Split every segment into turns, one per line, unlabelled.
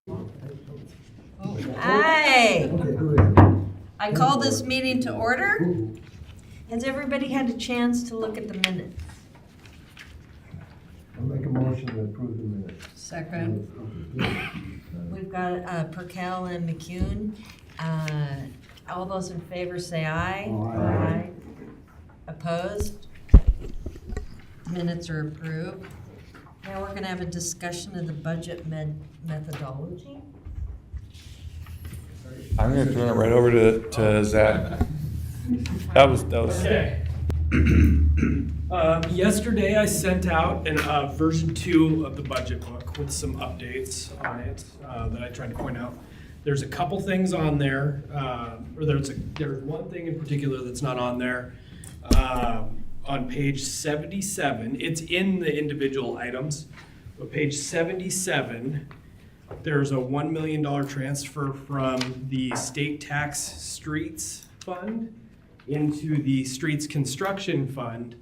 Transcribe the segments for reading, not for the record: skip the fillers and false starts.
Hi,
Okay, go ahead.
I call this meeting to order. Has everybody had a chance to look at the minutes?
I'll make a motion to approve the minutes.
Second. We've got Perkel and McCune. All those in favor say aye.
Aye.
Opposed? Minutes are approved. Now we're gonna have a discussion of the budget methodology.
I'm gonna turn it right over to Zach. That was.
Okay. Yesterday I sent out version 2 of the budget book with some updates on it that I tried to point out. There's a couple things on there, or there's one thing in particular that's not on there. On page 77, it's in the individual items, but page 77, there's a $1 million transfer from the state tax streets fund into the streets construction fund.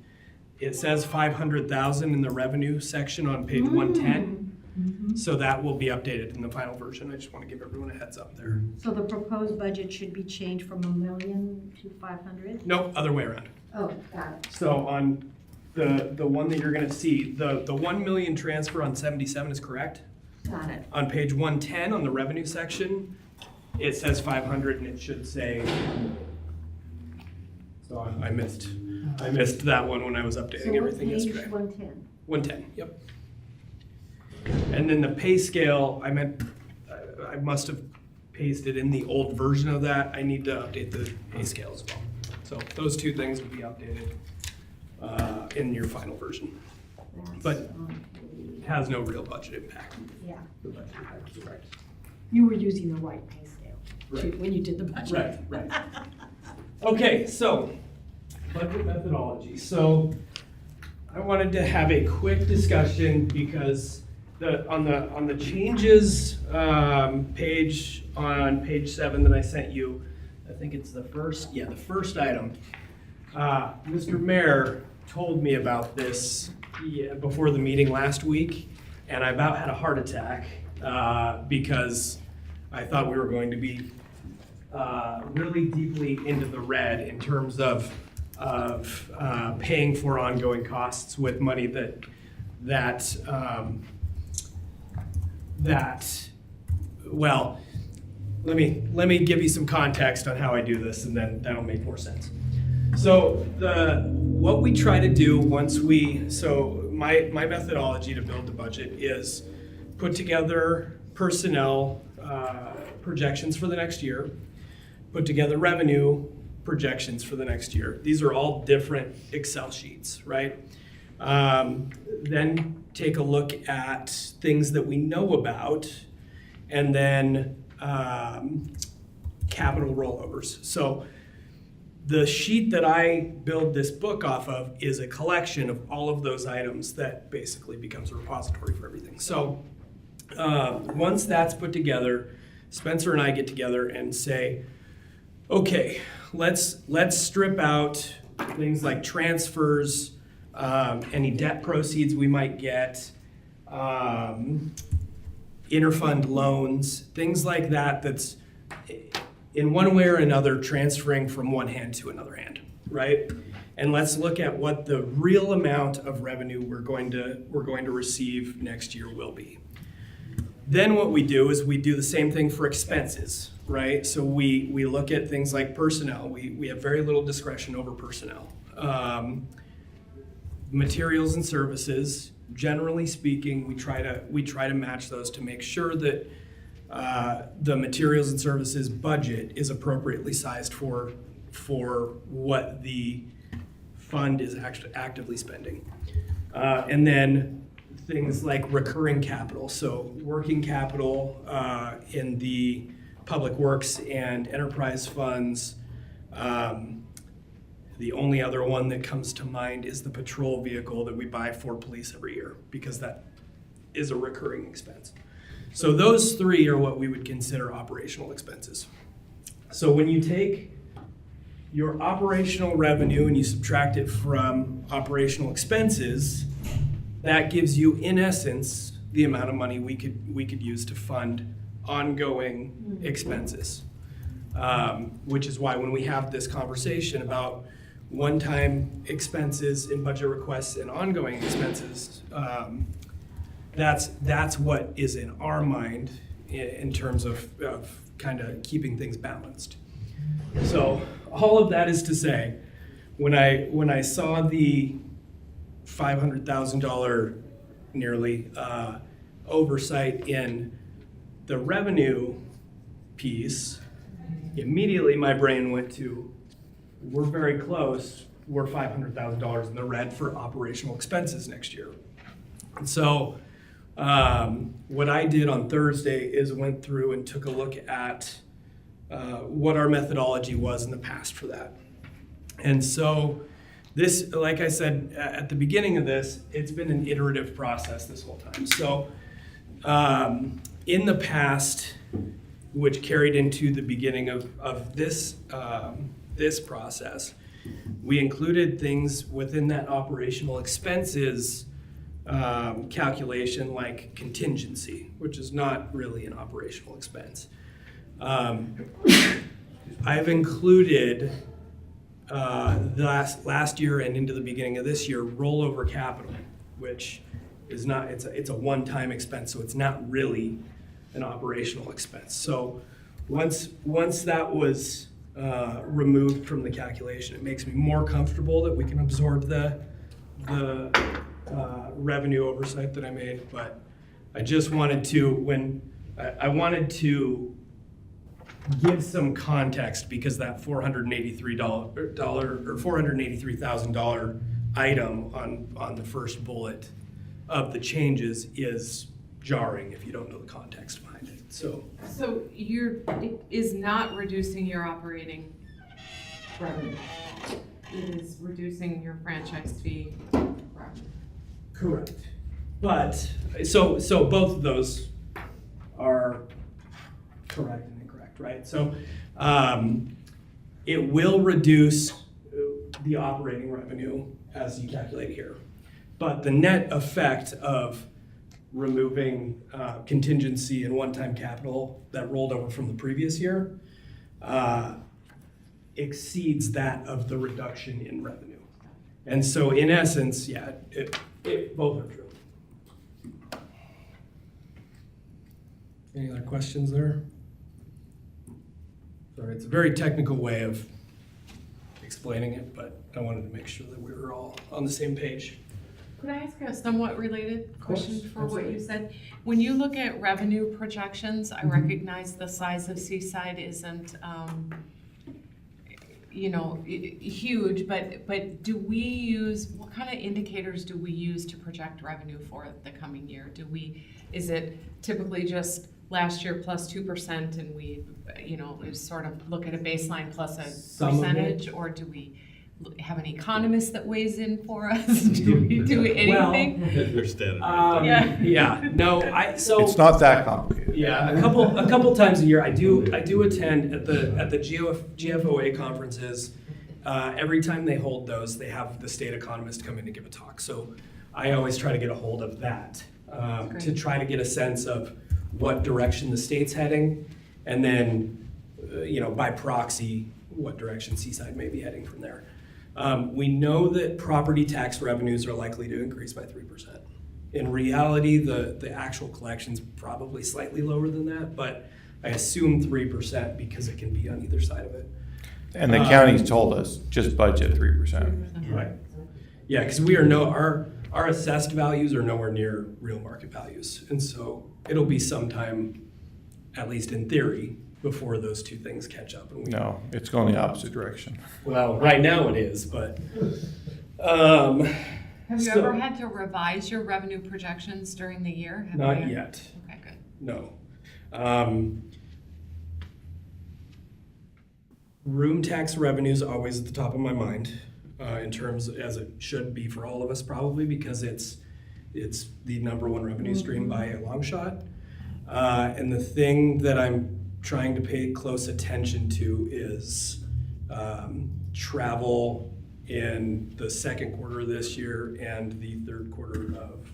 It says 500,000 in the revenue section on page 110. So that will be updated in the final version. I just want to give everyone a heads up there.
So the proposed budget should be changed from 1 million to 500?
No, other way around.
Oh, got it.
So on the one that you're gonna see, the 1 million transfer on 77 is correct.
Got it.
On page 110, on the revenue section, it says 500 and it should say, so I missed that one when I was updating everything yesterday.
So what page, 110?
110, yep. And then the pay scale, I must have pasted in the old version of that. I need to update the pay scale as well. So those two things will be updated in your final version.
That's
But-
on
It
page-
has no real budget impact.
Yeah,
The budget impact is correct.
you were using the right pay scale
Right.
when you did the budget.
Right. Okay, so budget methodology. So I wanted to have a quick discussion because on the changes page on page 7 that I sent you, I think it's the first item. Mr. Mayor told me about this before the meeting last week, and I about had a heart attack because I thought we were going to be really deeply into the red in terms of paying for ongoing costs with money that well, let me give you some context on how I do this, and then that'll make more sense. So what we try to do my methodology to build the budget is put together personnel projections for the next year, put together revenue projections for the next year. These are all different Excel sheets, right? Then take a look at things that we know about, and then capital rollovers. So the sheet that I build this book off of is a collection of all of those items that basically becomes a repository for everything. So once that's put together, Spencer and I get together and say, okay, let's strip out things like transfers, any debt proceeds we might get, interfund loans, things like that that's in one way or another transferring from one hand to another hand, right? And let's look at what the real amount of revenue we're going to receive next year will be. Then what we do is we do the same thing for expenses, right? So we look at things like personnel. We have very little discretion over personnel. Materials and services, generally speaking, we try to match those to make sure that the materials and services budget is appropriately sized for what the fund is actually actively spending. And then things like recurring capital, so working capital in the public works and enterprise funds. The only other one that comes to mind is the patrol vehicle that we buy for police every year, because that is a recurring expense. So those three are what we would consider operational expenses. So when you take your operational revenue and you subtract it from operational expenses, that gives you, in essence, the amount of money we could use to fund ongoing expenses. Which is why when we have this conversation about one-time expenses in budget requests and ongoing expenses, that's what is in our mind in terms of kind of keeping things balanced. So all of that is to say, when I saw the $500,000 nearly oversight in the revenue piece, immediately my brain went to, we're very close, we're $500,000 in the red for operational expenses next year. And so what I did on Thursday is went through and took a look at what our methodology was in the past for that. And so this, like I said at the beginning of this, it's been an iterative process this whole time. So in the past, which carried into the beginning of this this process, we included things within that operational expenses calculation like contingency, which is not really an operational expense. I've included last year and into the beginning of this year rollover capital, which is not, it's a one-time expense, so it's not really an operational expense. So once that was removed from the calculation, it makes me more comfortable that we can absorb the revenue oversight that I made. But I just wanted to, I wanted to give some context, because that $483,000 item on the first bullet of the changes is jarring if you don't know the context behind it. So
it is not reducing your operating revenue. It is reducing your franchise fee revenue.
correct. But so both of those are correct and incorrect, right? So it will reduce the operating revenue as you calculate here. But the net effect of removing contingency and one-time capital that rolled over from the previous year exceeds that of the reduction in revenue. And so in essence, yeah, both are true. Any other questions there? Sorry, it's a very technical way of explaining it, but I wanted to make sure that we were all on the same page.
Could I ask a somewhat related question
course,
for what you
absolutely.
said? When you look at revenue projections, I recognize the size of Seaside isn't, huge, but do we use, what kind of indicators do we use to project revenue for the coming year? Is it typically just last year plus 2% and we sort of look at a baseline plus a
Some of it.
percentage, or do we have an economist that weighs in for us? Do we do anything?
They're standing.
No,
It's not that complicated.
Yeah, a couple times a year, I do attend at the GFOA conferences. Every time they hold those, they have the state economist come in to give a talk. So I always try to get a hold of that to try to get a sense of what direction the state's heading, and then by proxy what direction Seaside may be heading from there. We know that property tax revenues are likely to increase by 3%. In reality, the actual collection's probably slightly lower than that, but I assume 3% because it can be on either side of it.
And the county's told us, just budget 3%.
Right. Yeah, because our assessed values are nowhere near real market values. And so it'll be sometime, at least in theory, before those two things catch up. And
No, it's going the opposite direction.
well, right now it is, but
Have you
So-
ever had to revise your revenue projections during the year? Have
not
you?
yet.
Okay, good.
No. Room tax revenue is always at the top of my mind, in terms, as it should be for all of us probably, because it's the number one revenue stream by a long shot. And the thing that I'm trying to pay close attention to is travel in the second quarter of this year and the third quarter of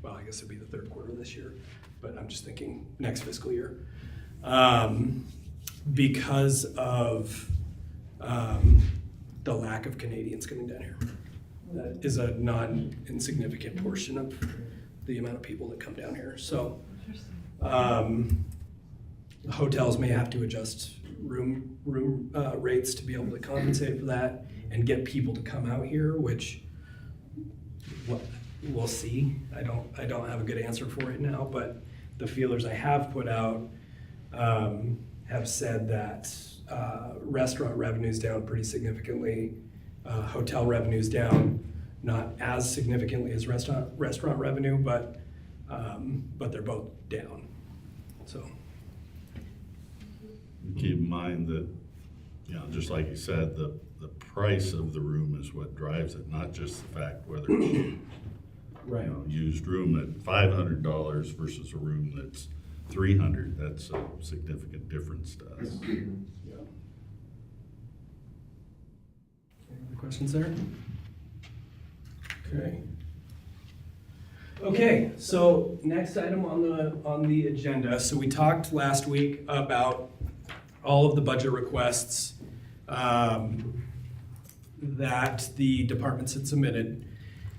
well, I guess it'd be the third quarter this year, but I'm just thinking next fiscal year. Because of the lack of Canadians coming down here. That is a non-insignificant portion of the amount of people that come down here. So hotels may have to adjust room rates to be able to compensate for that and get people to come out here, which we'll see. I don't have a good answer for it now, but the feelers I have put out have said that restaurant revenue's down pretty significantly, hotel revenue's down not as significantly as restaurant revenue, but they're both down. So
keep in mind that, you know, just like you said, the price of the room is what drives it, not just the fact whether it's
right.
you know, used room at $500 versus a room that's $300. That's a significant difference to us.
Yeah. Any other questions there? Okay, so next item on the agenda. So we talked last week about all of the budget requests that the departments had submitted.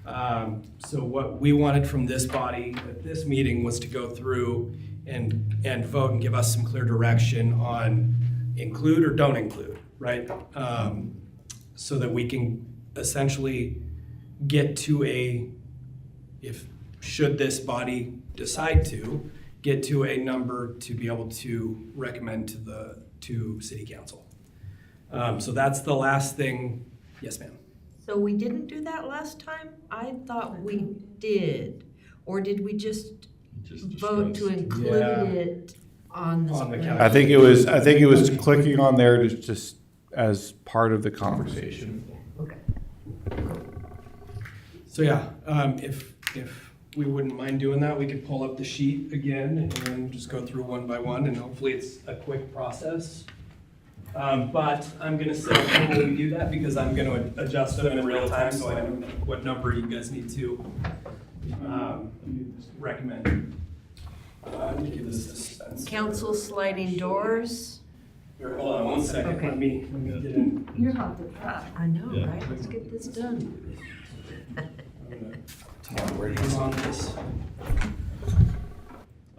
So what we wanted from this body at this meeting was to go through and vote and give us some clear direction on include or don't include, right? So that we can essentially get to should this body decide to, get to a number to be able to recommend to City Council. So that's the last thing. Yes, ma'am.
So we didn't do that last time? I thought we did. Or did we just vote to include
Yeah.
it on the
On the
spreadsheet?
I think it was clicking on there just as part of the conversation.
Okay.
So yeah, if we wouldn't mind doing that, we could pull up the sheet again and then just go through one by one, and hopefully it's a quick process. But I'm gonna say when we do that because I'm gonna adjust them in real time, so I don't know what number you guys need to recommend. Let me give this a suspense.
Council sliding doors.
Here, hold on one second.
Okay.
Let me get in.
You're hot to trot.
I know,
Yeah.
right? Let's get this done.
Who's on this?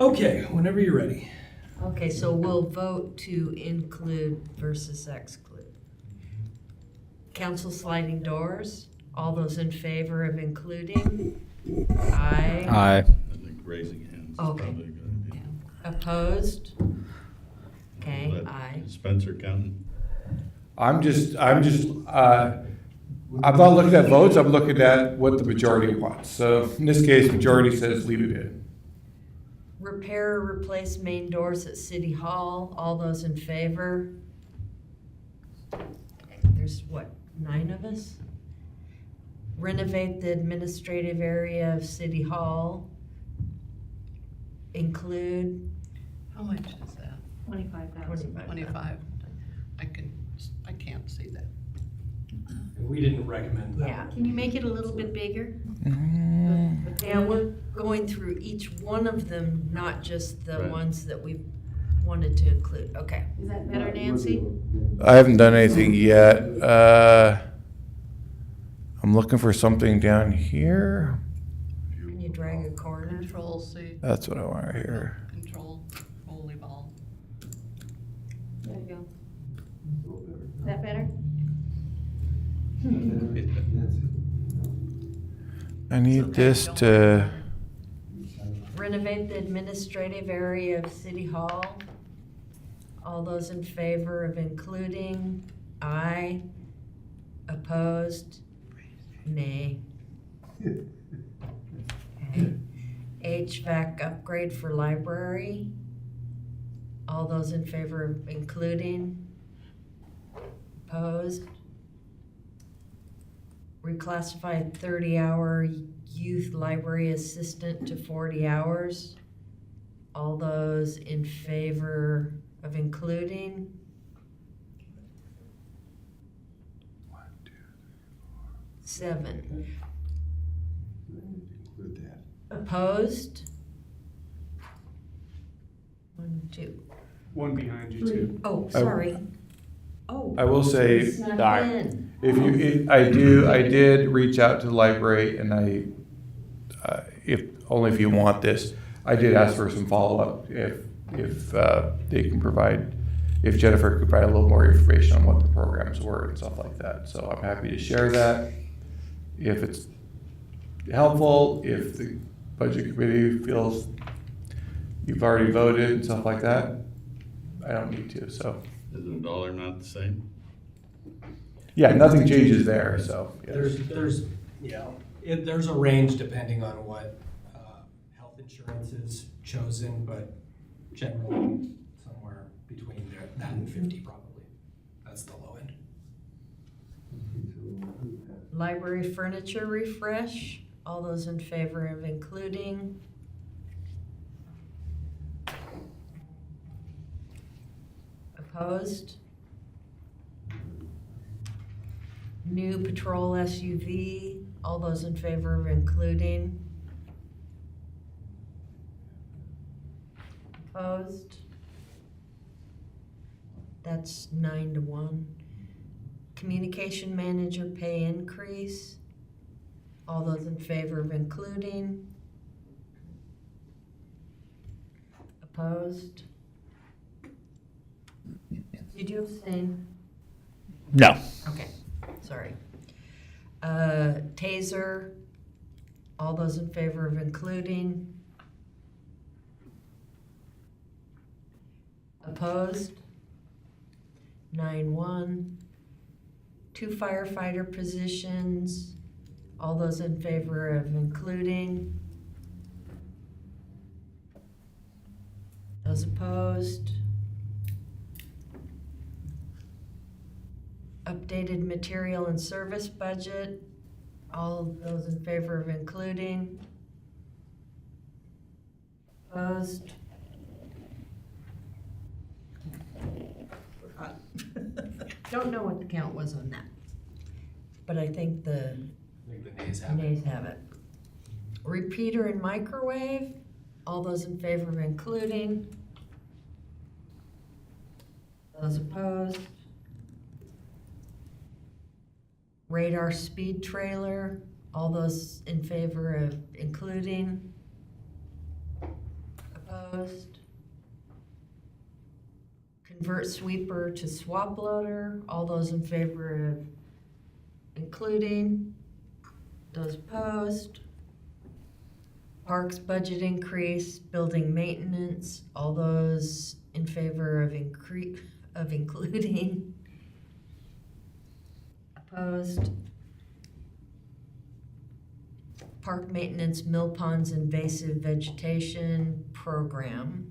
Okay, whenever you're ready.
Okay, so we'll vote to include versus exclude. Council sliding doors, all those in favor of including? Aye.
Aye.
I think raising hands is
Okay.
probably a good idea.
Opposed? Okay,
Let
aye.
Spencer counting.
I'm not looking at votes, I'm looking at what the majority wants. So in this case, majority says leave it in.
Repair or replace main doors at City Hall, all those in favor? Okay, there's what, 9 of us? Renovate the administrative area of City Hall, include?
How much is that?
25,000.
25? I can't see that.
We didn't recommend that.
Yeah.
Can you make it a little bit bigger?
Yeah, we're going through each one of them, not just the
Right.
ones that we wanted to include. Okay.
Is that better, Nancy?
I haven't done anything yet. I'm looking for something down here.
Can you drag a corner?
Control C,
That's what I want right here.
control, volleyball.
There you go. Is that better?
I need this to,
Renovate the administrative area of City Hall. All those in favor of including? Aye. Opposed? Nay. Okay. HVAC upgrade for library. All those in favor of including? Opposed? Reclassify 30-hour youth library assistant to 40 hours. All those in favor of including? 7. Opposed? 1, 2.
One behind you too.
Oh, sorry. Oh.
I will say,
Snuck
Doc,
in.
I did reach out to the library and if you want this, I did ask for some follow-up if they can provide, if Jennifer could provide a little more information on what the programs were and stuff like that. So I'm happy to share that. If it's helpful, if the budget committee feels you've already voted and stuff like that, I don't need to, so.
Isn't the dollar not the same?
Yeah, nothing changes there, so. yeah.
There's a range depending on what health insurance is chosen, but generally somewhere between there, that and 50 probably. That's the low end.
Library furniture refresh. All those in favor of including? Opposed? New patrol SUV. All those in favor of including? Opposed? That's 9-1. Communication manager pay increase. All those in favor of including? Opposed? Did you abstain?
No.
Okay, sorry. Taser, all those in favor of including? Opposed? 9-1. 2 firefighter positions, all those in favor of including? Those opposed? Updated material and service budget, all those in favor of including? Opposed? Don't know what the count was on that, but I think the
nays have it.
nays have it. Repeater and microwave, all those in favor of including? Those opposed? Radar speed trailer, all those in favor of including? Opposed? Convert sweeper to swap loader, all those in favor of including? Those opposed? Parks budget increase, building maintenance, all those in favor of including? Opposed? Park maintenance, mill ponds invasive vegetation program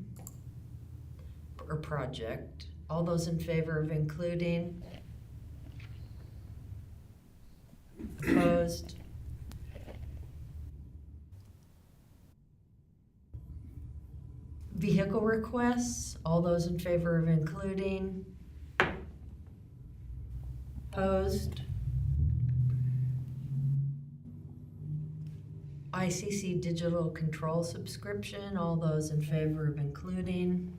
or project, all those in favor of including? Opposed? Vehicle requests, all those in favor of including? Opposed? ICC digital control subscription, all those in favor of including?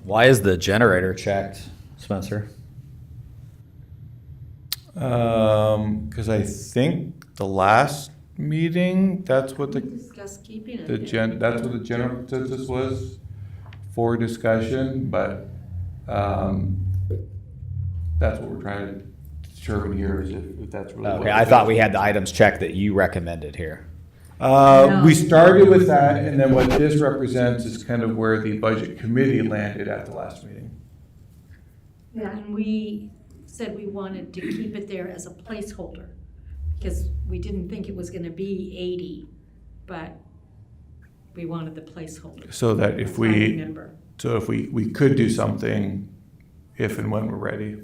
Why is the generator checked, Spencer?
Because I think the last meeting, that's what
We discussed keeping it.
that's what the general consensus was for discussion, but that's what we're trying to determine here is if that's really what.
Okay, I thought we had the items checked that you recommended here.
We started with that, and then what this represents is kind of where the budget committee landed at the last meeting.
Yeah, and we said we wanted to keep it there as a placeholder, because we didn't think it was gonna be 80, but we wanted the placeholder.
So that
As I remember.
if we could do something if and when we're ready.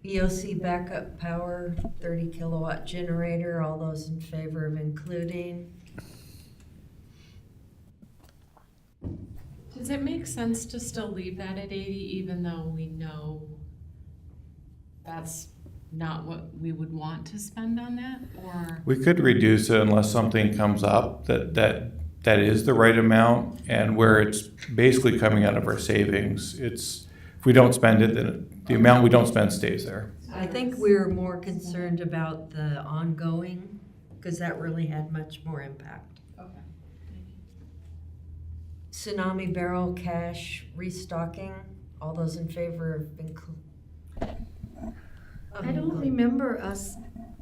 EOC backup power, 30 kilowatt generator, all those in favor of including?
Does it make sense to still leave that at 80 even though we know that's not what we would want to spend on that, or?
We could reduce it unless something comes up that is the right amount and where it's basically coming out of our savings. If we don't spend it, then the amount we don't spend stays there.
I think we were more concerned about the ongoing, because that really had much more impact.
Okay.
Tsunami barrel cash restocking, all those in favor of
I don't remember us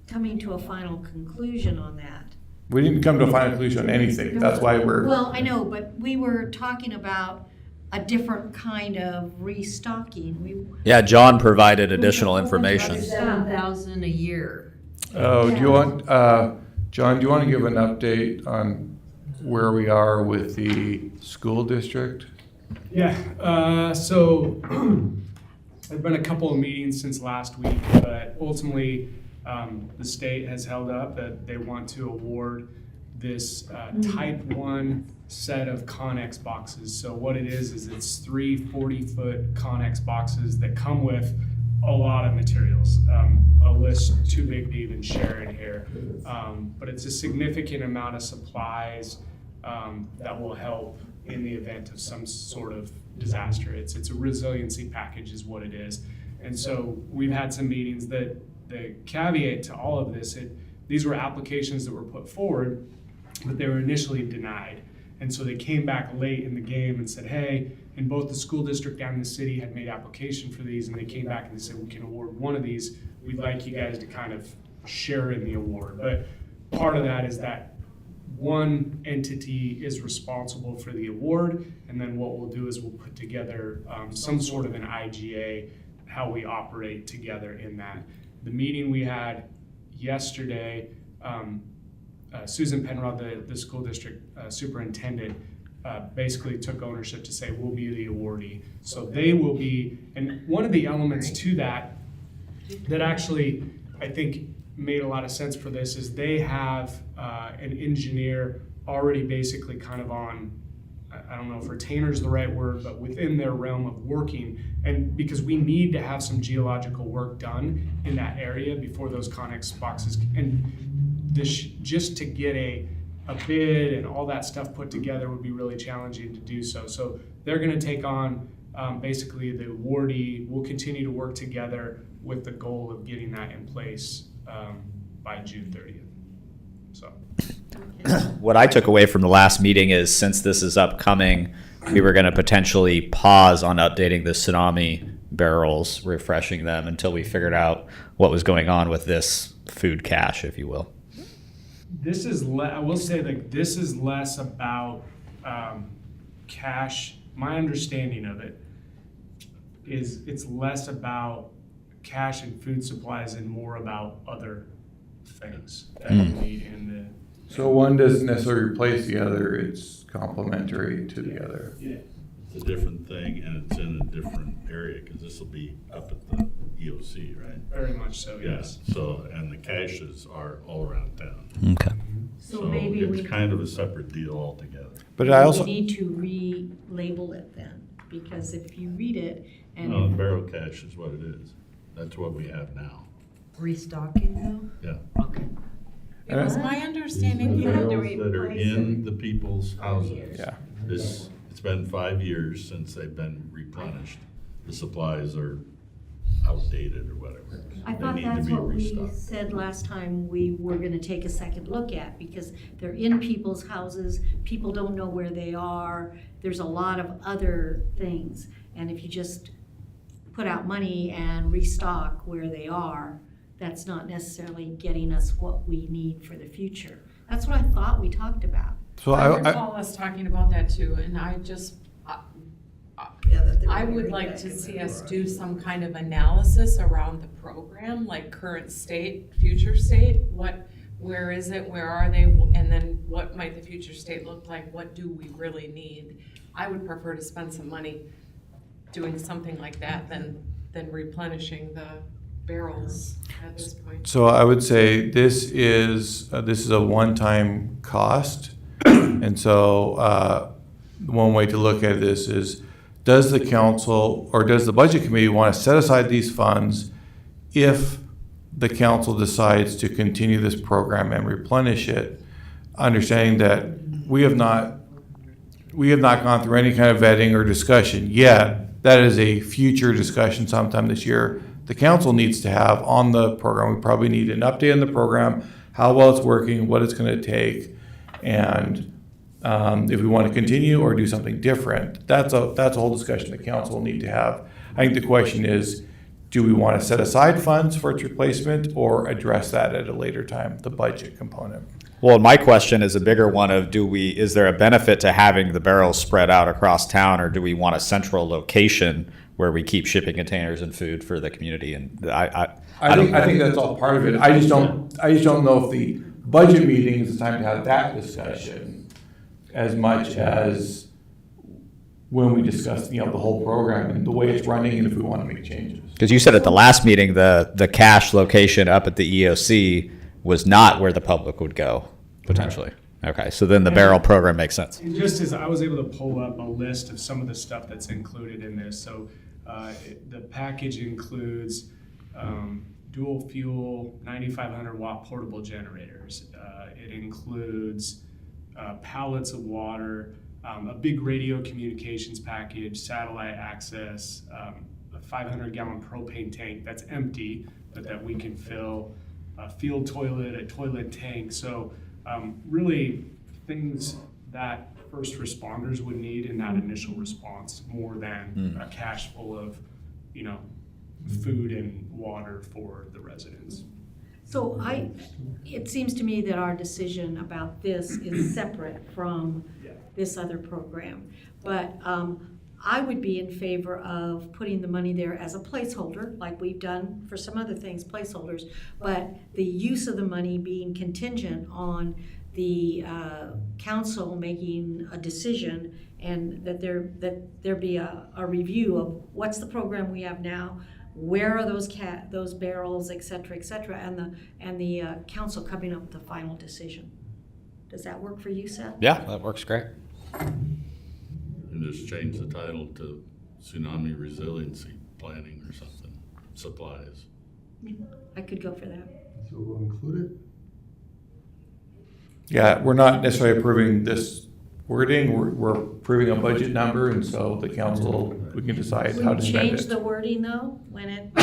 coming to a final conclusion on that.
We didn't come to a final conclusion on anything. That's why we're,
Well, I know, but we were talking about a different kind of restocking.
Yeah, John provided additional information.
7,000 a year.
do you want, John, do you want to give an update on where we are with the school district?
Yeah, so there've been a couple of meetings since last week, but ultimately, the state has held up that they want to award this type 1 set of Connex boxes. So what it is it's 3 40-foot Connex boxes that come with a lot of materials. A list too big to even share in here. But it's a significant amount of supplies that will help in the event of some sort of disaster. It's a resiliency package is what it is. And so we've had some meetings that the caveat to all of this, these were applications that were put forward, but they were initially denied. And so they came back late in the game and said, hey, and both the school district and the city had made application for these, and they came back and they said, we can award one of these. We'd like you guys to kind of share in the award. But part of that is that one entity is responsible for the award, and then what we'll do is we'll put together some sort of an IGA, how we operate together in that. The meeting we had yesterday, Susan Penrod, the school district superintendent, basically took ownership to say we'll be the awardee. So they will be, and one of the elements to that actually I think made a lot of sense for this is they have an engineer already basically kind of on, I don't know if retainer is the right word, but within their realm of working. And because we need to have some geological work done in that area before those Connex boxes. And this, just to get a bid and all that stuff put together would be really challenging to do so. So they're gonna take on basically the awardee. We'll continue to work together with the goal of getting that in place by June 30th. So.
What I took away from the last meeting is since this is upcoming, we were going to potentially pause on updating the tsunami barrels, refreshing them until we figured out what was going on with this food cache, if you will.
This is, I will say that this is less about cash. My understanding of it is it's less about cash and food supplies and more about other things that you need in the.
So one doesn't necessarily replace the other, it's complementary to the other.
Yeah.
It's a different thing and it's in a different area because this will be up at the EOC, right?
Very much so, yes.
So, and the caches are all around town.
Okay.
So maybe
it's kind of a separate deal altogether.
But I also,
we need to relabel it then, because if you read it and.
No, barrel cache is what it is. That's what we have now.
Restocking though?
Yeah.
Okay.
It was my understanding.
These
you
are
had to
barrels that are
replace
in
it.
the people's houses.
yeah.
It's been 5 years since they've been replenished. The supplies are outdated or whatever.
I
They
thought
need to
that's
be
what we
restocked.
said last time we were gonna take a second look at, because they're in people's houses, people don't know where they are, there's a lot of other things. And if you just put out money and restock where they are, that's not necessarily getting us what we need for the future. That's what I thought we talked about.
So
I recall us talking about that too, and I just, I would like to see us do some kind of analysis around the program, like current state, future state, where is it, where are they, and then what might the future state look like, what do we really need? I would prefer to spend some money doing something like that than replenishing the barrels at this point.
So I would say this is a one-time cost. And so one way to look at this is, does the council or does the budget committee want to set aside these funds if the council decides to continue this program and replenish it, understanding that we have not gone through any kind of vetting or discussion yet. That is a future discussion sometime this year. The council needs to have on the program. We probably need an update on the program, how well it's working, what it's going to take, and if we want to continue or do something different. That's a whole discussion the council will need to have. I think the question is, do we want to set aside funds for its replacement or address that at a later time, the budget component?
Well, my question is a bigger one of is there a benefit to having the barrels spread out across town, or do we want a central location where we keep shipping containers and food for the community? And I
think that's all part of it. I just don't know if the budget meeting is the time to have that discussion as much as when we discuss, the whole program and the way it's running and if we want to make changes.
Because you said at the last meeting, the cache location up at the EOC was not where the public would go, potentially. Okay, so then the barrel program makes sense.
And just as I was able to pull up a list of some of the stuff that's included in this, so the package includes dual fuel 9,500 watt portable generators. It includes pallets of water, a big radio communications package, satellite access, a 500-gallon propane tank that's empty, but that we can fill, a field toilet, a toilet tank. So really things that first responders would need in that initial response, more than a cache full of, food and water for the residents.
So it seems to me that our decision about this is separate from this other program. But I would be in favor of putting the money there as a placeholder, like we've done for some other things, placeholders, but the use of the money being contingent on the council making a decision, and that there be a review of what's the program we have now, where are those barrels, et cetera, and the council coming up with the final decision. Does that work for you, Seth?
Yeah, that works great.
And just change the title to Tsunami Resiliency Planning or something, supplies.
I could go for that.
So we'll include it?
Yeah, we're not necessarily approving this wording. We're approving a budget number, and so the council, we can decide how
Will
to
you
spend
change
it.
the wording though, when it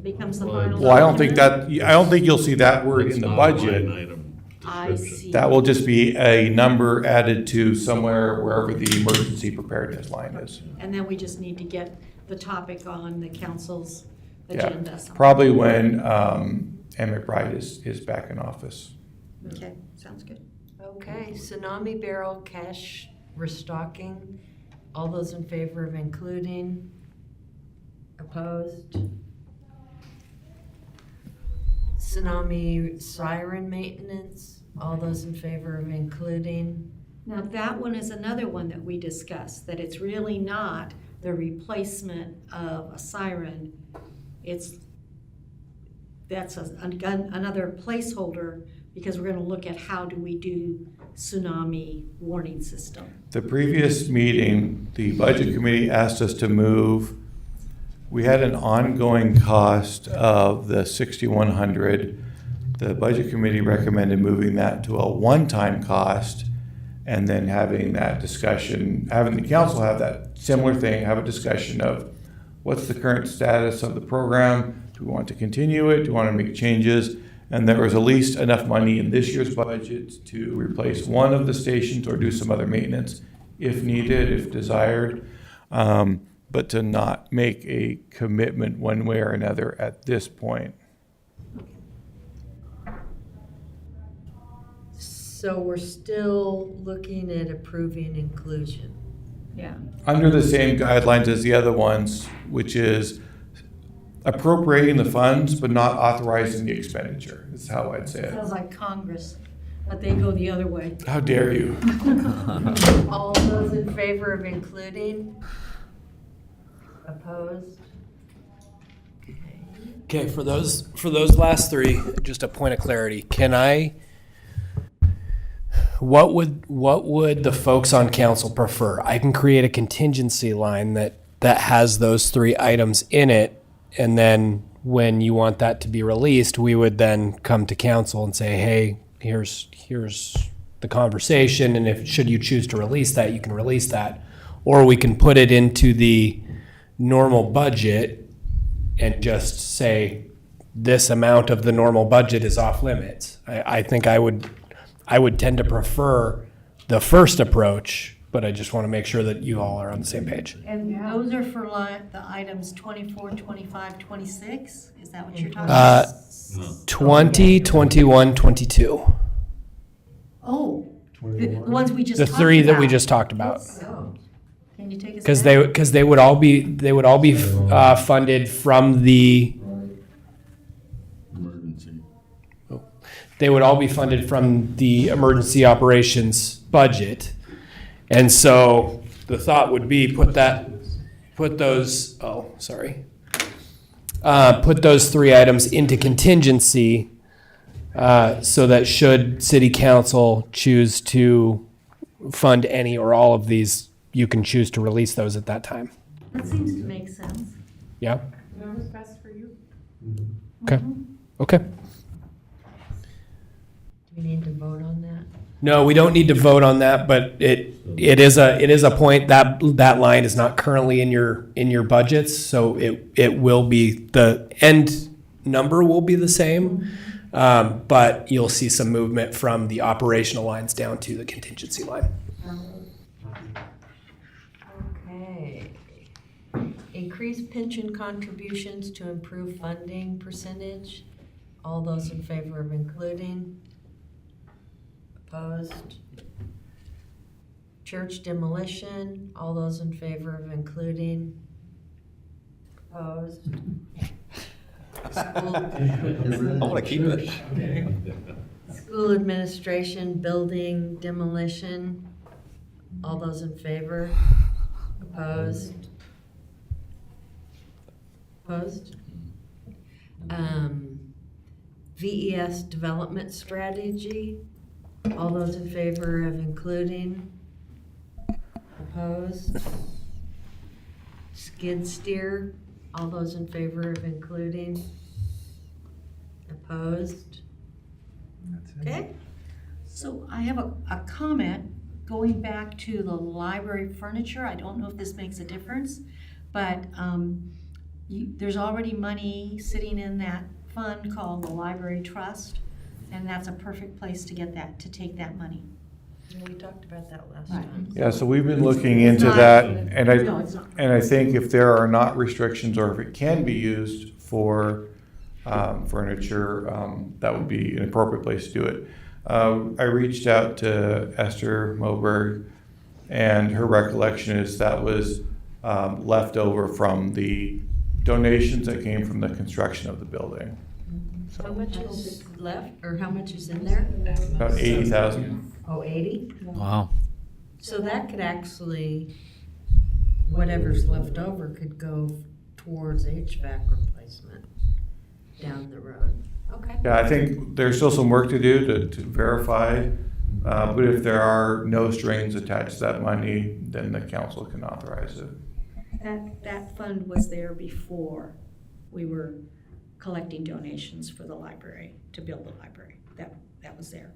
becomes the final?
Well, I don't think
document?
you'll see that word
It's
in the
not a
budget.
line item
I
description.
see.
That will just be a number added to somewhere wherever the emergency preparedness line is.
And then we just need to get the topic on the council's
Yeah,
agenda. sometime.
probably when Ann McBride is back in office.
Okay, sounds good.
Okay, tsunami barrel cache restocking. All those in favor of including? Opposed? Tsunami siren maintenance. All those in favor of including?
Now, that one is another one that we discussed, that it's really not the replacement of a siren. That's another placeholder, because we're gonna look at how do we do tsunami warning system.
The previous meeting, the budget committee asked us to move, we had an ongoing cost of the 6,100. The budget committee recommended moving that to a one-time cost, and then having that discussion, having the council have that similar thing, have a discussion of what's the current status of the program? Do we want to continue it? Do we want to make changes? And there was at least enough money in this year's budget to replace one of the stations or do some other maintenance if needed, if desired, but to not make a commitment one way or another at this point.
So we're still looking at approving inclusion.
Yeah.
Under the same guidelines as the other ones, which is appropriating the funds but not authorizing the expenditure, is how I'd say it.
Sounds like Congress, but they go the other way.
How dare you?
All those in favor of including? Opposed?
Okay, for those last three, just a point of clarity. What would the folks on council prefer? I can create a contingency line that has those three items in it, and then
when you want that to be released, we would then come to council and say, hey, here's the conversation, and if should you choose to release that, you can release that. Or we can put it into the normal budget and just say this amount of the normal budget is off limits. I think I would tend to prefer the first approach, but I just want to make sure that you all are on the same page.
And those are for the items 24, 25, 26? Is that what you're talking
Uh,
about?
20, 21, 22.
Oh, the ones we just
The
talked
three that we
about.
just talked about.
Oh,
Can you take us
Because
back?
they would all be funded from the
Emergency.
they would all be funded from the emergency operations budget. And so the thought would be put those three items into contingency, so that should city council choose to fund any or all of these, you can choose to release those at that time.
That seems to make sense.
Yeah?
Whatever's best for you.
Okay. Okay.
do we need to vote on that?
No, we don't need to vote on that, but it is a point that line is not currently in your budgets, so it will be, the end number will be the same, but you'll see some movement from the operational lines down to the contingency line.
Okay. Increase pension contributions to improve funding percentage. All those in favor of including? Opposed? Church demolition. All those in favor of including? Opposed? School,
I want to keep it.
school administration, building demolition. All those in favor? Opposed? Opposed? VES development strategy. All those in favor of including? Opposed? Skid steer. All those in favor of including? Opposed? Okay.
So I have a comment going back to the library furniture. I don't know if this makes a difference, but there's already money sitting in that fund called the Library Trust, and that's a perfect place to get that, to take that money.
We talked about that last
Right.
time.
Yeah, so we've been looking into
not-
that, and
No, it's not.
I think if there are not restrictions, or if it can be used for furniture, that would be an appropriate place to do it. I reached out to Esther Moberg, and her recollection is that was left over from the donations that came from the construction of the building.
How much is left, or how much is in there?
About 80,000.
Oh, 80?
Wow.
So that could actually, whatever's left over could go towards HVAC replacement down the road. Okay.
Yeah, I think there's still some work to do to verify, but if there are no strings attached to that money, then the council can authorize it.
That fund was there before we were collecting donations for the library, to build the library. That was there.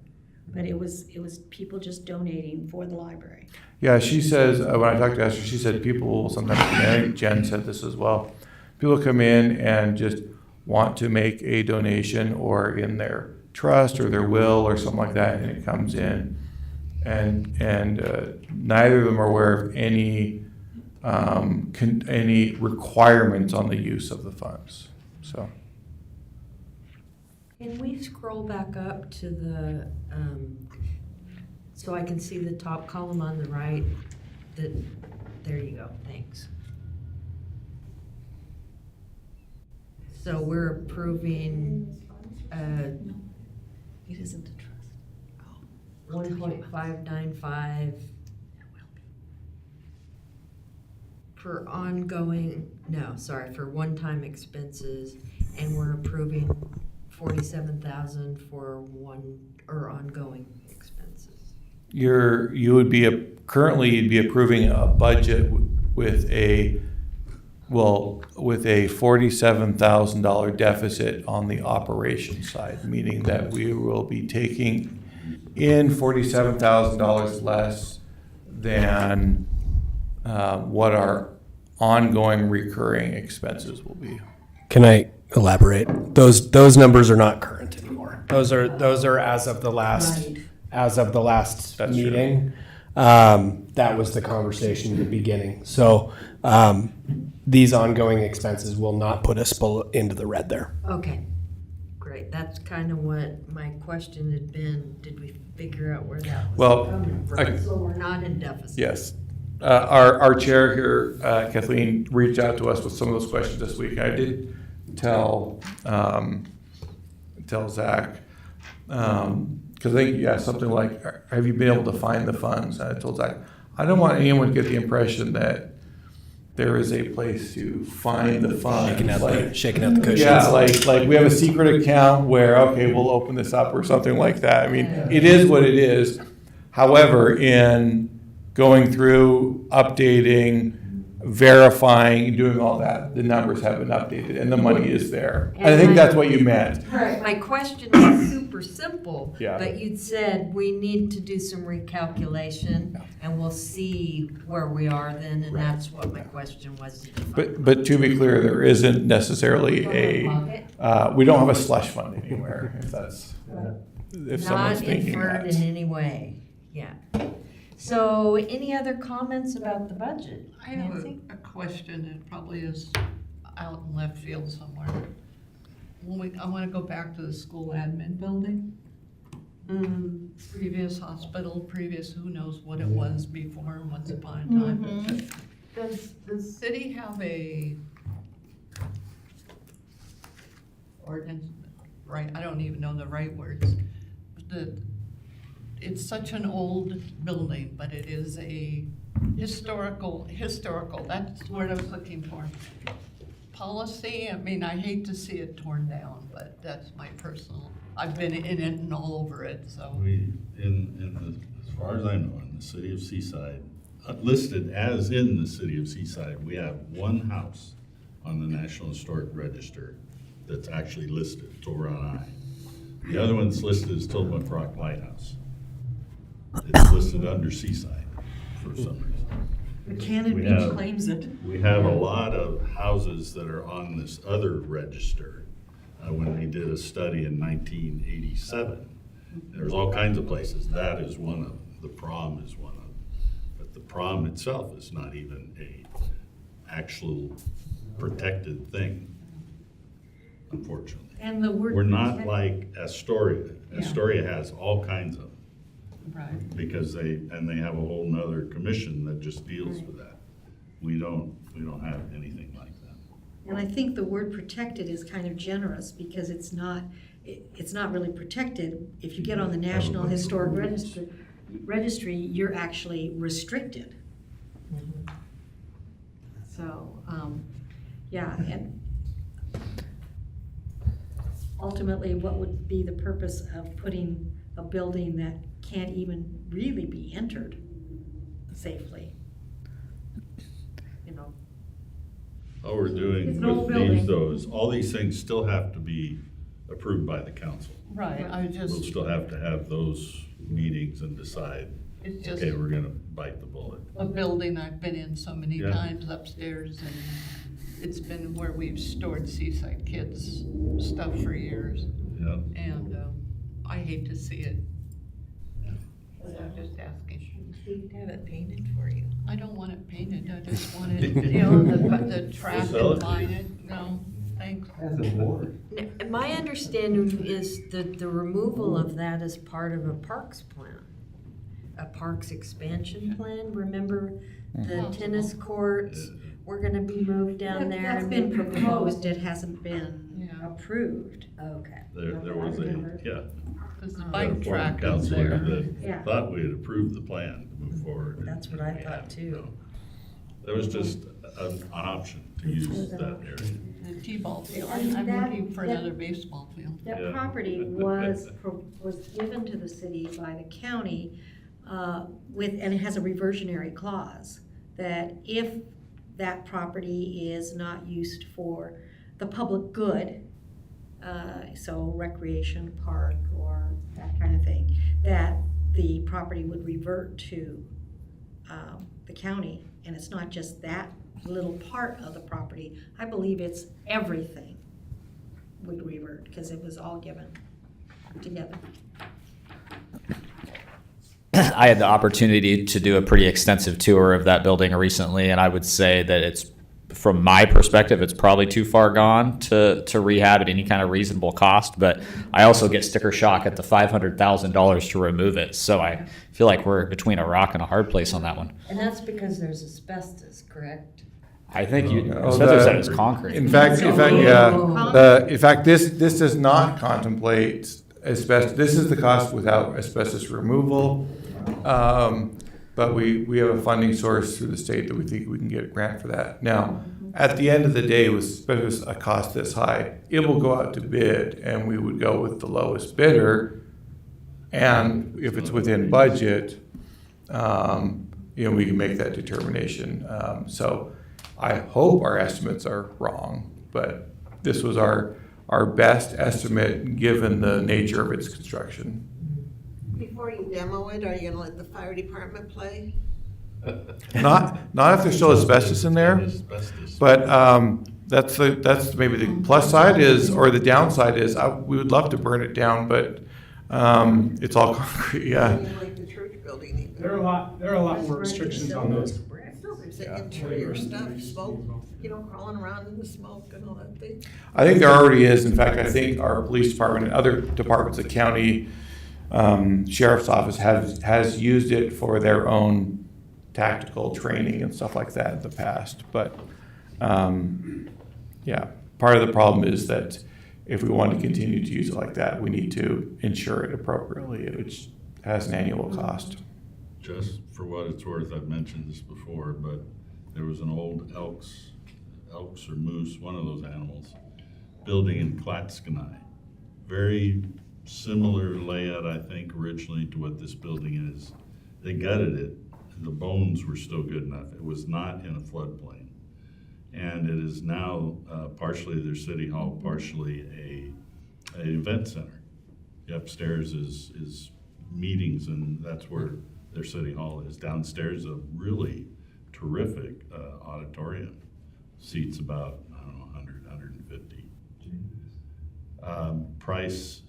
But it was people just donating for the library.
Yeah, she says, when I talked to Esther, she said people will sometimes, I think Jen said this as well, people come in and just want to make a donation or in their trust or their will or something like that, and it comes in. And neither of them are aware of any requirements on the use of the funds, so.
Can we scroll back up to the, so I can see the top column on the right? There you go, thanks. So we're approving,
It isn't a trust.
1.595 for for one-time expenses, and we're approving 47,000 for ongoing expenses.
Currently you'd be approving a budget with a Well, with a $47,000 deficit on the operation side, meaning that we will be taking in $47,000 less than what our ongoing recurring expenses will be.
Can I elaborate? Those numbers are not current anymore. Those are as of the last
That's true.
meeting. That was the conversation in the beginning. So these ongoing expenses will not put us into the red there.
Okay, great. That's kind of what my question had been. Did we figure out where that was
Well,
coming from? So we're not in deficit.
Yes. Our chair here, Kathleen, reached out to us with some of those questions this week. I did tell Zach, because I think you asked something like, have you been able to find the funds? And I told Zach, I don't want anyone to get the impression that there is a place to find the funds.
Shaking out the cushions.
Yeah, like we have a secret account where, okay, we'll open this up or something like that. I mean, it is what it is. However, in going through, updating, verifying, doing all that, the numbers have been updated and the money is there. And I think that's what you meant.
My question is super simple,
Yeah.
but you'd said we need to do some recalculation and we'll see where we are then, and that's what my question was.
But to be clear, there isn't necessarily we don't have a slush fund anywhere, if someone's
Not
thinking
inferred
that.
in any way, yeah. So any other comments about the budget?
I have
Nancy?
a question that probably is out in left field somewhere. I want to go back to the school admin building. Previous hospital, previous who knows what it was before, once upon a time. Does the city have a ordinance, right, I don't even know the right words. It's such an old building, but it is a historical, that's the word I was looking for. Policy, I mean, I hate to see it torn down, but that's my personal, I've been in it and all over it, so.
We, as far as I know, in the city of Seaside, listed as in the city of Seaside, we have one house on the National Historic Register that's actually listed, it's over on I. The other one that's listed is Tillamook Rock Lighthouse. It's listed under Seaside for some reason.
Cannon
We
Beach
have-
claims it.
We have a lot of houses that are on this other register. When they did a study in 1987, there's all kinds of places. That is one of them. The prom is one of them. But the prom itself is not even a actual protected thing, unfortunately.
And the word.
We're not like Astoria. Astoria has all kinds of them.
Right.
Because they have a whole nother commission that just deals with that. We don't have anything like that.
And I think the word protected is kind of generous because it's not really protected. If you get on the National Historic Registry, you're actually restricted. So, yeah, and ultimately, what would be the purpose of putting a building that can't even really be entered safely? You know,
All we're
It's
doing
an old
with these
building.
though is, all these things still have to be approved by the council.
Right, I
We'll
just,
still have to have those meetings and decide,
it's just
okay, we're gonna bite the bullet.
a building I've been in so many
Yeah.
times upstairs, and it's been where we've stored Seaside kids' stuff for years,
Yeah,
and I hate to see it. So I'm just asking.
We'd have it painted for you.
I don't want it painted, I just want it, you know, the track
sell it
and
to
line
you.
it, no, thanks.
As a board.
My understanding is that the removal of that is part of a parks plan, a parks expansion plan. Remember the tennis courts were gonna be moved down there?
that's
and
been
be
proposed, it hasn't been
Yeah.
approved.
Okay.
there was a
Because the
a
bike
former
track is
counselor
there.
Yeah.
that thought we had approved the plan to move forward.
That's what I thought too.
No. There was just an option to use that area.
The T-ball field,
And
I'm
that-
looking for
that-
another baseball field.
That
Yeah.
property was given to the city by the county and it has a reversionary clause, that if that property is not used for the public good, so recreation park or that kind of thing, that the property would revert to the county. And it's not just that little part of the property. I believe it's everything would revert, because it was all given together.
I had the opportunity to do a pretty extensive tour of that building recently, and I would say that it's, from my perspective, it's probably too far gone to rehab at any kind of reasonable cost. But I also get sticker shock at the $500,000 to remove it. So I feel like we're between a rock and a hard place on that one.
And that's because there's asbestos, correct?
I think you,
Oh,
especially
the-
said it's concrete.
In fact, yeah. In fact, this does not contemplate asbestos. This is the cost without asbestos removal. But we have a funding source through the state that we think we can get a grant for that. Now, at the end of the day, with asbestos a cost this high, it will go out to bid, and we would go with the lowest bidder. And if it's within budget, we can make that determination. So I hope our estimates are wrong, but this was our best estimate given the nature of its construction.
Before you demo it, are you gonna let the fire department play?
Not if there's still asbestos in there,
Asbestos.
but that's maybe the plus side is, or the downside is, we would love to burn it down, but it's all concrete, yeah.
Like the church building even.
There are a lot more restrictions on those.
Still, there's the interior stuff, smoke, crawling around in the smoke and all that thing.
I think there already is. In fact, I think our police department and other departments of county sheriff's office has used it for their own tactical training and stuff like that in the past. But yeah, part of the problem is that if we want to continue to use it like that, we need to insure it appropriately, which has an annual cost.
Just for what it's worth, I've mentioned this before, but there was an old elks or moose, one of those animals, building in Klatskanai. Very similar layout, I think, originally to what this building is. They gutted it, and the bones were still good enough. It was not in a floodplain. And it is now partially their city hall, partially an event center. Upstairs is meetings, and that's where their city hall is. Downstairs, a really terrific auditorium. Seats about, 100, 150. Price,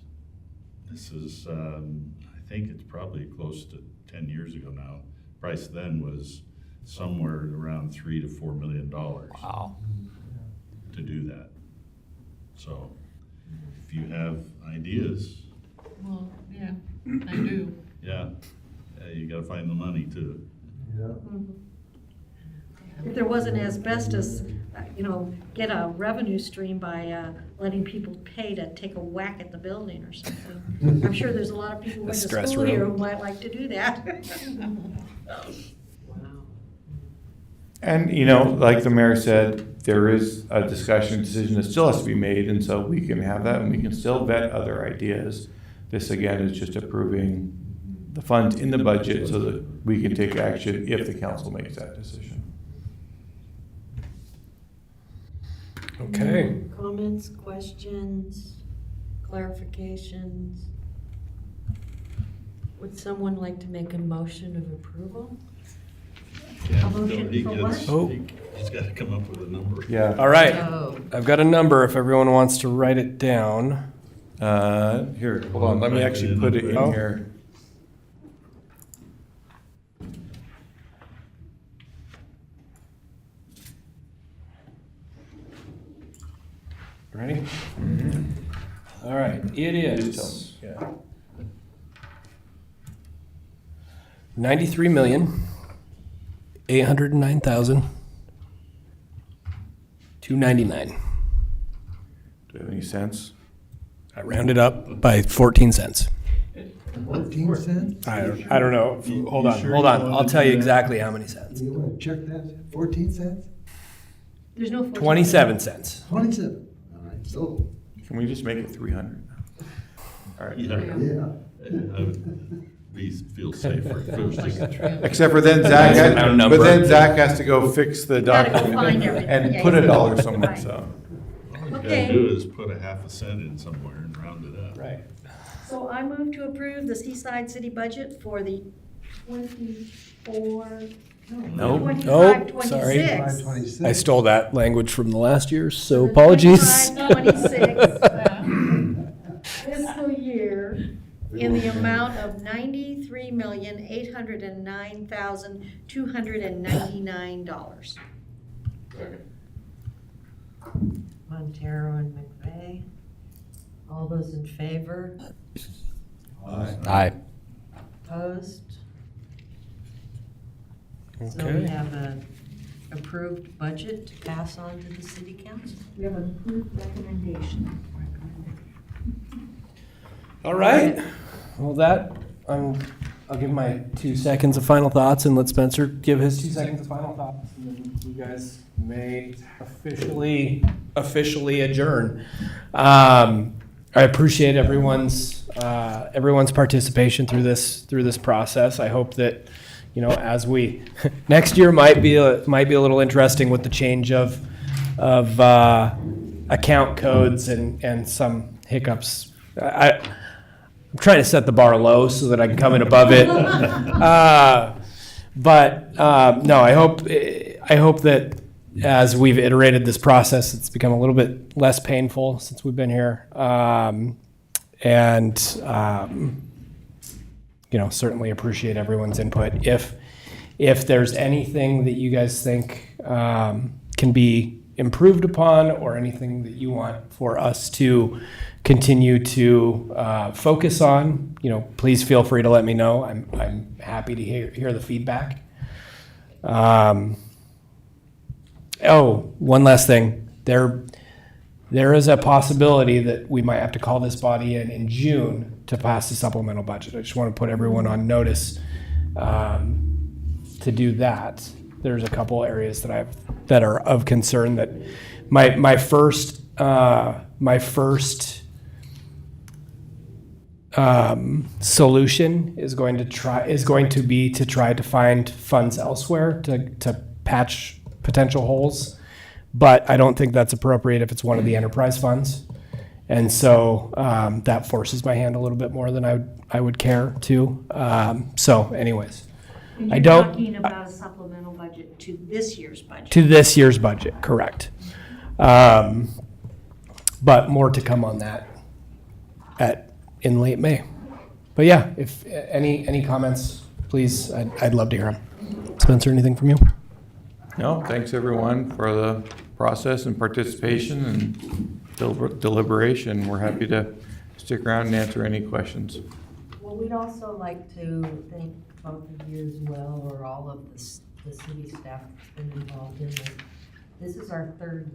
this is, I think it's probably close to 10 years ago now. Price then was somewhere around $3 to $4 million.
Wow.
To do that. So if you have ideas,
Well, yeah, I do.
yeah, you gotta find the money too.
Yeah.
If there wasn't asbestos, get a revenue stream by letting people pay to take a whack at the building or something. I'm sure there's a lot of people who went to
stress
school here
room.
who might like to do that.
And, like the mayor said, there is a discussion, decision that still has to be made, and so we can have that, and we can still vet other ideas. This, again, is just approving the funds in the budget so that we can take action if the council makes that decision.
Okay.
Comments, questions, clarifications? Would someone like to make a motion of approval?
Yeah,
motion
he
for
gets-
what?
He's gotta come up with a number.
Yeah.
All right.
Oh,
I've got a number if everyone wants to write it down.
Here, hold on, let me actually put it in
Oh.
here.
Ready? All right. It is.
Just tell me.
93,809,299.
Do you have any sense?
I rounded up by 14 cents.
14 cents?
I don't know. Hold on. I'll tell you exactly how many cents.
You want to check that? 14 cents?
There's no.
27 cents.
27. All right, so,
Can we just make it 300? All right.
Yeah.
yeah.
feel safer. If it was just-
Except for then Zach,
That's a round number.
but then Zach has to go fix the
Gotta go
document
find everything.
and
Yeah,
put a
he's-
dollar somewhere,
Right.
so.
All you
Okay.
gotta do is put a half a cent in somewhere and round it up.
Right.
So I move to approve the Seaside City budget for the 25,
sorry.
26.
526.
I stole that language from the last year, so apologies.
25-26 fiscal year in the amount of $93,809,299.
Montero and McVeigh. All those in favor?
Aye.
Opposed? So we
Okay.
have an approved budget to pass on to the city council.
We have an approved recommendation.
All right. Well, I'll give my 2 seconds of final thoughts and let Spencer give his 2 seconds of final thoughts. And then you guys may officially adjourn. I appreciate everyone's participation through this process. I hope that, as we next year might be a little interesting with the change of account codes and some hiccups. I'm trying to set the bar low so that I can come in above it. But no, I hope that as we've iterated this process, it's become a little bit less painful since we've been here. Certainly appreciate everyone's input. If there's anything that you guys think can be improved upon, or anything that you want for us to continue to focus on, please feel free to let me know. I'm happy to hear the feedback. One last thing. There is a possibility that we might have to call this body in June to pass the supplemental budget. I just want to put everyone on notice to do that. There's a couple areas that are of concern. That my first solution is going to be to try to find funds elsewhere to patch potential holes, but I don't think that's appropriate if it's one of the enterprise funds, and so that forces my hand a little bit more than I would care to. So, anyways,
And
I
you're
don't-
talking about a supplemental budget to this year's budget.
to this year's budget, correct? But more to come on that in late May. But yeah, if any comments, please, I'd love to hear them. Spencer, anything from you?
No, thanks everyone for the process and participation and deliberation. We're happy to stick around and answer any questions.
Well, we'd also like to thank both of you as well, or all of the city staff that's been involved in this. This is our third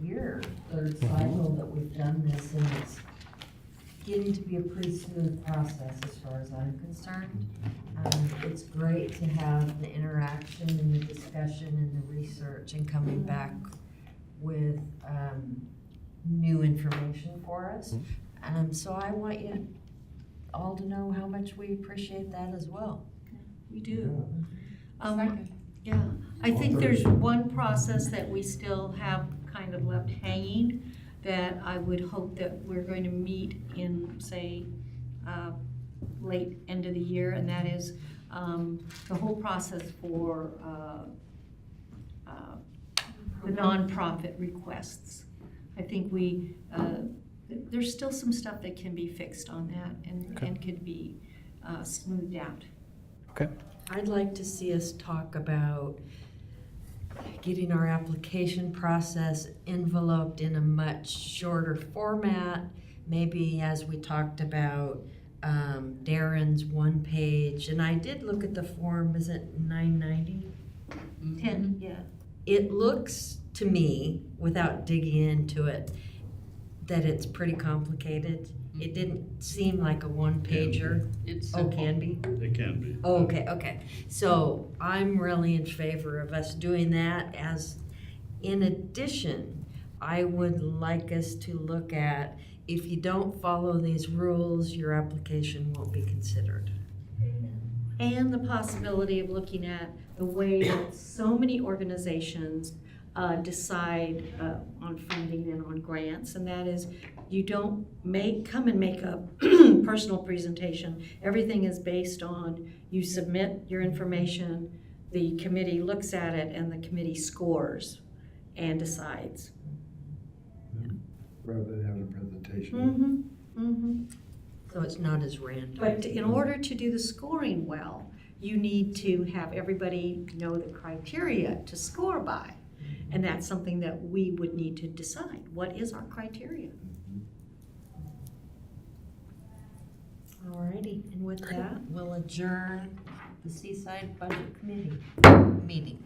cycle that we've done this, and it's getting to be a pretty smooth process as far as I'm concerned. It's great to have the interaction and the discussion and the research and coming back with new information for us. So I want you all to know how much we appreciate that as well.
We do.
Second.
Yeah, I think there's one process that we still have kind of left hanging that I would hope that we're going to meet in, say, late end of the year, and that is the whole process for the nonprofit requests. I think there's still some stuff that can be fixed on that and could be smoothed out.
Okay.
I'd like to see us talk about getting our application process enveloped in a much shorter format. Maybe as we talked about Darren's one page, and I did look at the form, is it 990?
10, yeah.
It looks to me, without digging into it, that it's pretty complicated. It didn't seem like a one-pager.
It's
Oh, can be?
It can be.
Oh, okay. So I'm really in favor of us doing that. In addition, I would like us to look at, if you don't follow these rules, your application won't be considered.
and the possibility of looking at the way that so many organizations decide on funding and on grants, and that is you don't come and make a personal presentation. Everything is based on you submit your information, the committee looks at it, and the committee scores and decides.
Rather than having a presentation.
So it's not as random.
But in order to do the scoring well, you need to have everybody know the criteria to score by. And that's something that we would need to decide. What is our criteria?
Alrighty, and with that, we'll adjourn the Seaside Budget Committee meeting.